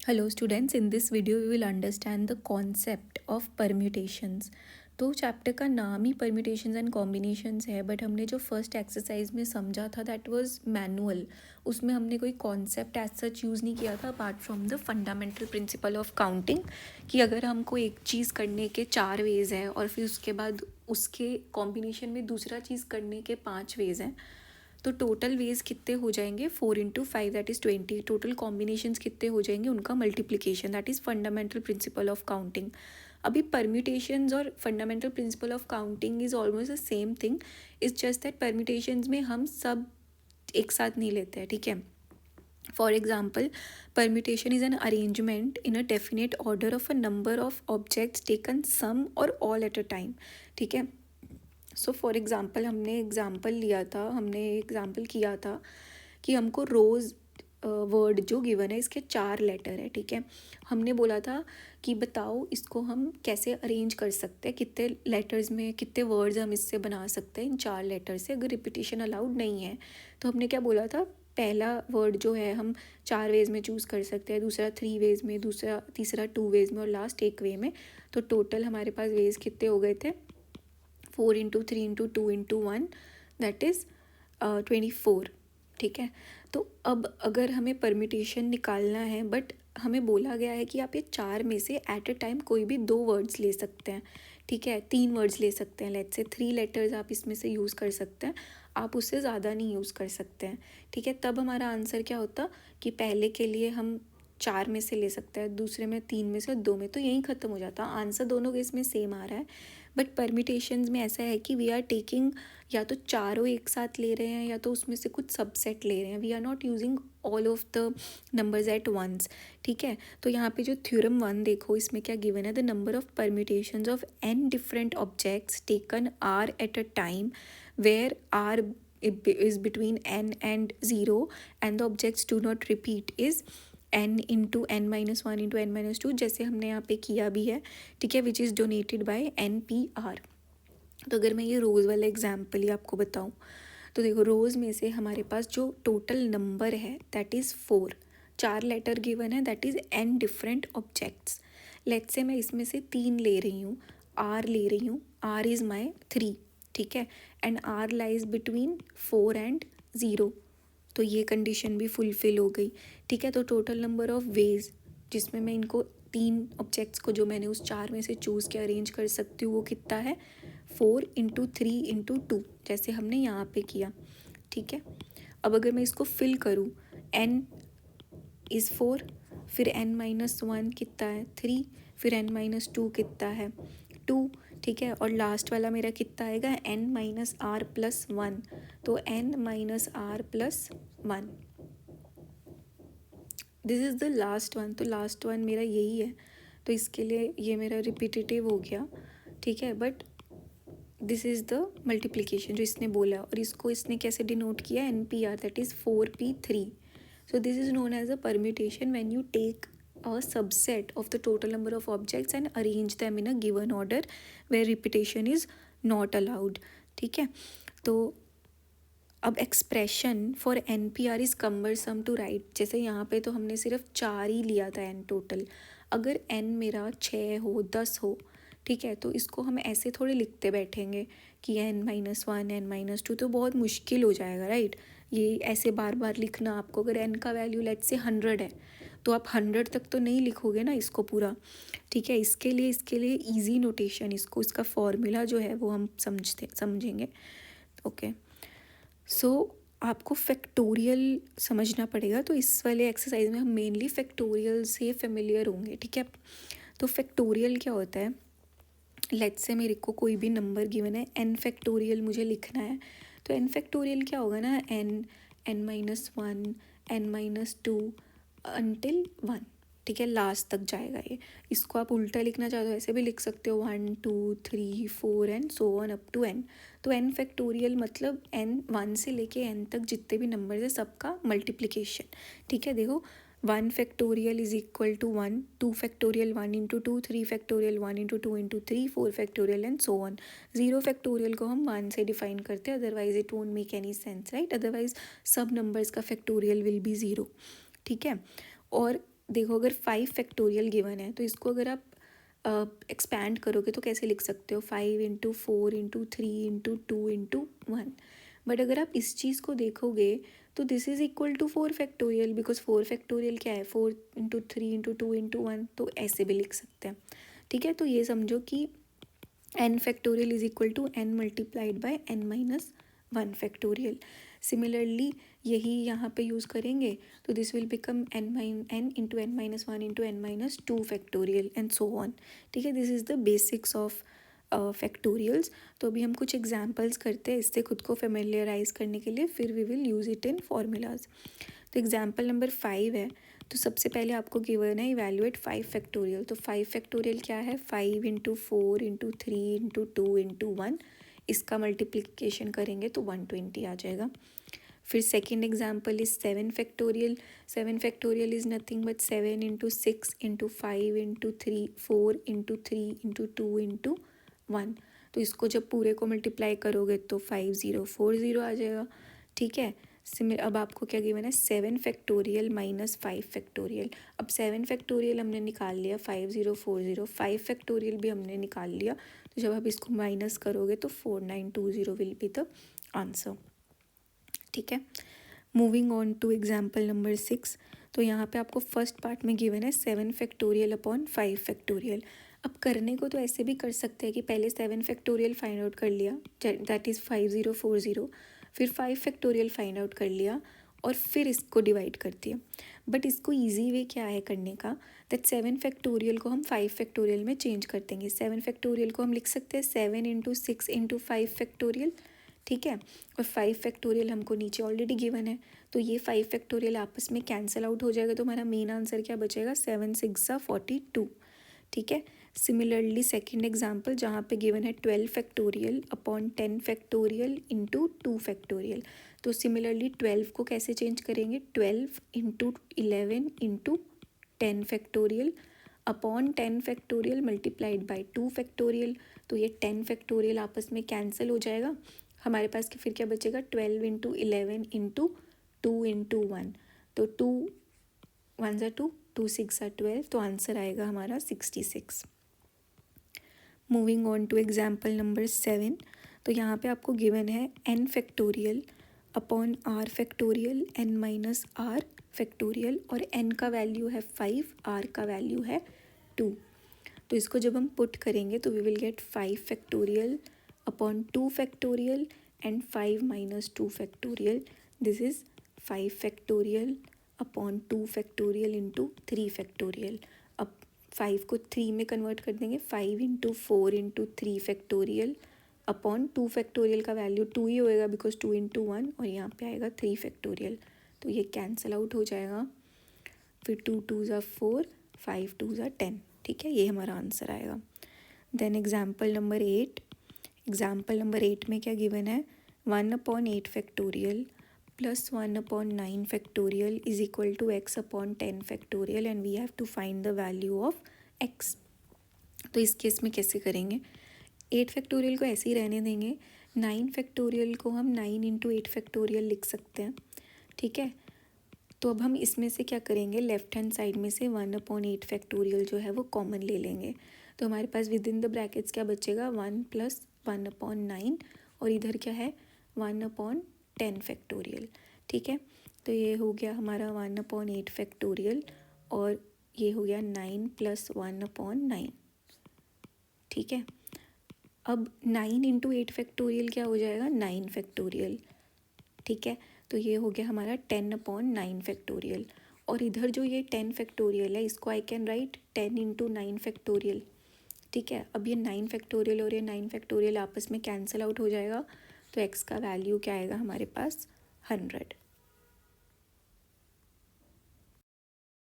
Hello students, in this video we will understand the concept of permutations. तो chapter का नाम ही permutations and combinations है, but हमने जो फर्स्ट एक्सरसाइज में समझा था दैट वाज मैनुअल. उसमें हमने कोई कॉन्सेप्ट एज सच यूज़ नहीं किया था apart from the fundamental principle of counting, कि अगर हमको एक चीज़ करने के 4 वेज़ हैं और फिर उसके बाद उसके कॉम्बिनेशन में दूसरा चीज़ करने के 5 वेज़ हैं, तो टोटल वेज कितने हो जाएंगे 4 × 5 दैट इज़ 20. टोटल कॉम्बिनेशंस कितने हो जाएंगे, उनका multiplication, that is fundamental principle of counting. अभी परम्यूटेशंस और fundamental principle of counting is almost the same thing. Is just that permutations में हम सब एक साथ नहीं लेते हैं, ठीक है. For example, permutation is an arrangement in a definite order of a number of objects taken some or all at a time, ठीक है. सो फॉर एग्ज़ाम्पल हमने एग्ज़ाम्पल किया था कि हमको रोज़ वर्ड जो गिवन है इसके 4 लेटर है, ठीक है. हमने बोला था कि बताओ इसको हम कैसे अरेंज कर सकते हैं, कितने लेटर्स में कितने वर्ड्स हम इससे बना सकते हैं इन 4 लेटर से, अगर रिपीटिशन अलाउड नहीं है. तो हमने क्या बोला था, पहला वर्ड जो है हम 4 वेज में चूज़ कर सकते हैं, दूसरा 3 वेज में, तीसरा 2 वेज में और लास्ट 1 वे में. तो टोटल हमारे पास वेज कितने हो गए थे, 4 × 3 × 2 × 1, दैट इज़ 24, ठीक है. तो अब अगर हमें परम्यूटेशन निकालना है, बट हमें बोला गया है कि आप ये 4 में से एट अ टाइम कोई भी 2 वर्ड्स ले सकते हैं, ठीक है, 3 वर्ड्स ले सकते हैं. लेट्स से 3 लेटर्स आप इसमें से यूज़ कर सकते हैं, आप उससे ज़्यादा नहीं यूज़ कर सकते हैं, ठीक है. तब हमारा आंसर क्या होता कि पहले के लिए हम 4 में से ले सकते हैं, दूसरे में 3 में से 2 में, तो यहीं ख़त्म हो जाता. आंसर दोनों केस में सेम आ रहा है. बट परम्यूटेशंस में ऐसा है कि वी आर टेकिंग, या तो चारों एक साथ ले रहे हैं या तो उसमें से कुछ सबसेट ले रहे हैं. We are not using all of the numbers at once, ठीक है. तो यहाँ पे जो थ्योरम 1 देखो, इसमें क्या गिवन है, the number of permutations of n different objects taken r at a time where r is between n and 0 and the objects do not repeat is n into n-1 into n-2, जैसे हमने यहाँ पे किया भी है, ठीक है, which is donated bye NPR. तो अगर मैं ये रोज़ वाला एग्जाम्पल ही आपको बताऊँ, तो देखो रोज़ में से हमारे पास जो टोटल नंबर है दैट इज़ 4, 4 लेटर गिवन है, that is n different objects. Let's say मैं इसमें से 3 ले रही हूँ, r ले रही हूँ, r इज़ माई 3, ठीक है, and r lies between 4 and 0. तो ये कंडीशन भी फुलफ़िल हो गई, ठीक है. तो टोटल नंबर ऑफ वेज जिसमें मैं इनको 3 ऑब्जेक्ट्स को जो मैंने उस 4 में से चूज़ के अरेंज कर सकती हूँ वो कितना है, 4 × 3 × 2, जैसे हमने यहाँ पे किया, ठीक है. अब अगर मैं इसको फिल करूँ, n इज़ 4, फिर n-1 कितना है 3, फिर n-2 कितना है 2, ठीक है. और लास्ट वाला मेरा कितना आएगा, n-r+1, तो n-r+1, this is the last one. तो लास्ट वन मेरा यही है, तो इसके लिए ये मेरा रिपीटेटिव हो गया, ठीक है. But this is the multiplication जो इसने बोला, और इसको इसने कैसे डिनोट किया, NPR, that is 4p3. So this is known as a permutation when you take a subset of the total number of objects and arrange them in a given order where repetition is not allowed, ठीक है. तो अब expression for NPR is cumbersome to write. जैसे यहाँ पे तो हमने सिर्फ 4 ही लिया था n टोटल, अगर n मेरा 6 हो 10 हो, ठीक है, तो इसको हम ऐसे थोड़े लिखते बैठेंगे कि n-1 n-2, तो बहुत मुश्किल हो जाएगा, राइट. ये ऐसे बार बार लिखना आपको, अगर n का वैल्यू लेट्स से 100 है तो आप 100 तक तो नहीं लिखोगे ना इसको पूरा, ठीक है. इसके लिए ईजी नोटेशन, इसका फॉर्मूला जो है वो हम समझेंगे, ओके. सो आपको फैक्टोरियल समझना पड़ेगा, तो इस वाले एक्सरसाइज में हम मेनली फैक्टोरियल से फेमिलियर होंगे, ठीक है. तो फैक्टोरियल क्या होता है, लेट्स से मेरे को कोई भी नंबर गिवन है, n फैक्टोरियल मुझे लिखना है, तो n फैक्टोरियल क्या होगा ना, n-1 n-2 अंटिल 1, ठीक है, लास्ट तक जाएगा ये. इसको आप उल्टा लिखना चाहते हो ऐसे भी लिख सकते हो, 1 2 3 4 and so on up to n. तो n फैक्टोरियल मतलब n 1 से लेके n तक जितने भी नंबर्स है सबका मल्टीप्लिकेशन, ठीक है. देखो 1 factorial is equal to 1, 2 factorial 1 × 2, 3 factorial 1 × 2 × 3, 4 factorial and so on. 0 factorial को हम 1 से डिफाइन करते हैं, otherwise it won't make any sense, right. Otherwise सब नंबर्स का फैक्टोरियल विल बी 0, ठीक है. और देखो अगर 5 फैक्टोरियल गिवन है तो इसको अगर आप एक्सपैंड करोगे तो कैसे लिख सकते हो, 5 into 4 into 3 into 2 into 1। But अगर आप इस चीज़ को देखोगे तो this is equal to 4 factorial, because 4 factorial क्या है, 4 इंटू 3 इंटू 2 इंटू 1, तो ऐसे भी लिख सकते हैं। ठीक है, तो ये समझो कि n factorial is equal to n multiplied by n minus 1 factorial. Similarly यही यहाँ पे यूज़ करेंगे तो this will become n into n minus 1 into n minus 2 factorial and so on. ठीक है, this is the basics of factorials. तो अभी हम कुछ एग्जांपल्स करते हैं इससे खुद को फेमिलियराइज करने के लिए, फिर we will use it in formulas. तो एग्जाम्पल नंबर 5 है, तो सबसे पहले आपको गिवन है इवैल्यूएट 5 फैक्टोरियल। तो 5 फैक्टोरियल क्या है, 5 इंटू 4 इंटू 3 इंटू 2 इंटू 1, इसका मल्टीप्लिकेशन करेंगे तो 120 आ जाएगा। फिर second example is 7 factorial. 7 factorial is nothing but 7 into 6 into 5 into 3 4 into 3 into 2 into 1। तो इसको जब पूरे को मल्टीप्लाई करोगे तो 5040 आ जाएगा। ठीक है, अब आपको क्या गिवन है, 7 फैक्टोरियल माइनस 5 फैक्टोरियल। अब 7 फैक्टोरियल हमने निकाल लिया, 5040, 5 फैक्टोरियल भी हमने निकाल लिया, तो जब आप इसको माइनस करोगे तो 4920 विल बी द आंसर। ठीक है, moving on to example number 6। तो यहाँ पे आपको फर्स्ट पार्ट में गिवन है 7 फैक्टोरियल अपॉन 5 फैक्टोरियल। अब करने को तो ऐसे भी कर सकते हैं कि पहले 7 फैक्टोरियल फाइंड आउट कर लिया, दैट इज़ 5040, फिर 5 फैक्टोरियल फाइंड आउट कर लिया और फिर इसको डिवाइड कर दिया। बट इसको ईजी वे क्या है करने का, दैट 7 फैक्टोरियल को हम 5 फैक्टोरियल में चेंज कर देंगे। 7 फैक्टोरियल को हम लिख सकते हैं 7 इंटू 6 इंटू 5 फैक्टोरियल। ठीक है, और 5 फैक्टोरियल हमको नीचे ऑलरेडी गिवन है, तो ये 5 फैक्टोरियल आपस में कैंसिल आउट हो जाएगा, तो हमारा मेन आंसर क्या बचेगा, 7 6 42। ठीक है, सिमिलरली सेकेंड एग्जाम्पल जहाँ पे गिवन है 12 factorial upon 10 factorial into 2 factorial. तो सिमिलरली 12 को कैसे चेंज करेंगे, 12 into 11 into 10 factorial upon 10 factorial multiplied by 2 factorial. तो ये 10 फैक्टोरियल आपस में कैंसिल हो जाएगा, हमारे पास कि फिर क्या बचेगा, 12 इंटू 11 इंटू 2 इंटू 1, तो 2 1 ज़ा 2, 2 6 ज़ा 12, तो आंसर आएगा हमारा 66। Moving on to example number 7। तो यहाँ पे आपको गिवन है n factorial upon r factorial n minus r factorial, और n का वैल्यू है 5, r का वैल्यू है 2। तो इसको जब हम पुट करेंगे तो we will get 5 factorial upon 2 factorial and 5 minus 2 factorial, this is 5 factorial upon 2 factorial into 3 factorial. अब 5 को 3 में कन्वर्ट कर देंगे, 5 into 4 into 3 factorial upon 2 factorial का वैल्यू 2 ही होएगा बिकॉज 2 इंटू 1, और यहाँ पे आएगा 3 फैक्टोरियल, तो ये कैंसिल आउट हो जाएगा। फिर 2 2 ज़ा 4, 5 2 ज़ा 10। ठीक है, ये हमारा आंसर आएगा। Then example number 8। Example number 8 में क्या गिवन है, 1 upon 8 factorial plus 1 upon 9 factorial is equal to x upon 10 factorial and we have to find the value of x। तो इस केस में कैसे करेंगे, 8 फैक्टोरियल को ऐसे ही रहने देंगे, 9 फैक्टोरियल को हम 9 इंटू 8 फैक्टोरियल लिख सकते हैं। ठीक है, तो अब हम इसमें से क्या करेंगे, लेफ्ट हैंड साइड में से 1 अपॉन 8 फैक्टोरियल जो है वो कॉमन ले लेंगे, तो हमारे पास विद इन द ब्रैकेट्स क्या बचेगा, 1 प्लस 1 अपॉन 9, और इधर क्या है 1 अपॉन 10 फैक्टोरियल। ठीक है, तो ये हो गया हमारा 1 अपॉन 8 फैक्टोरियल, और ये हो गया 9 प्लस 1 अपॉन 9। ठीक है, अब 9 इंटू 8 फैक्टोरियल क्या हो जाएगा, 9 फैक्टोरियल। ठीक है, तो ये हो गया हमारा 10 अपॉन 9 फैक्टोरियल, और इधर जो ये 10 फैक्टोरियल है इसको I can write 10 into 9 factorial. ठीक है, अब ये 9 फैक्टोरियल और ये 9 फैक्टोरियल आपस में कैंसिल आउट हो जाएगा, तो x का वैल्यू क्या आएगा हमारे पास, 100।